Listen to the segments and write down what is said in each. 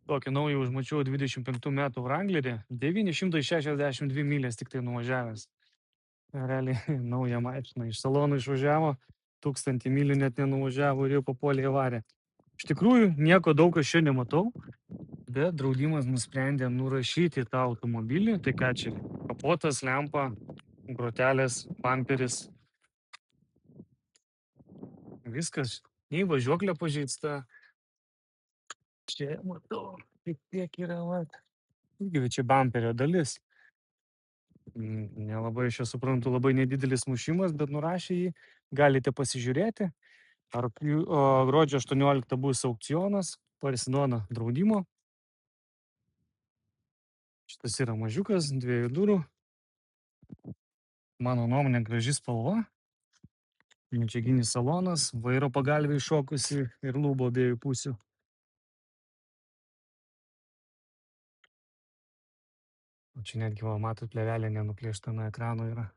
Tokį naują užmačiau 25 metų Wranglerį, 962 mylės tik tai nuvažiavęs. Realiai naują mašiną iš salono išvažiavo, 1000 mylių net nenuvažiavo ir jau papuolė į avariją. Iš tikrųjų, nieko daug aš čia nematau, bet draudimas nusprendė nurašyti tą automobilį. Tai ką čia? Kapotas, lempa, grotelės, bamperis. Viskas. Nei važiuoklė pažeista. Čia matau, tik tiek yra, vat. Irgi čia bamperio dalis. Nelabai aš čia suprantu, labai nedidelis mušimas, bet nurašė jį. Galite pasižiūrėti. Gruodžio 18 bus aukcionas, parsiduoda draudimo. Šitas yra mažiukas, 2 durų. Mano nuomonė, graži spalva. Medžiaginis salonas, vairo pagalvė iššokusi ir lūbo abiejų pusių. O čia netgi, va, matot, plėvelė nenuplėšta nuo ekrano yra.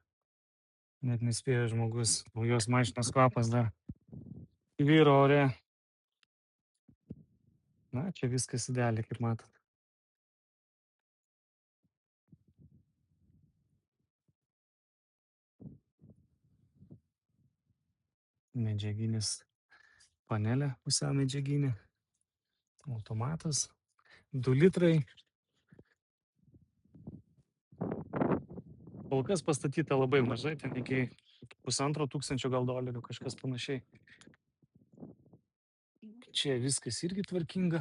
Net nespėjo žmogus, naujos mašinos kvapas dar vyro ore. Na, čia viskas idealiai, kaip matot. Medžiaginis panelė, pusiau medžiaginė. Automatas. 2 litrai. Kol kas pastatyta labai mažai, ten iki $1500 gal dolerių, kažkas panašiai. Čia viskas irgi tvarkinga.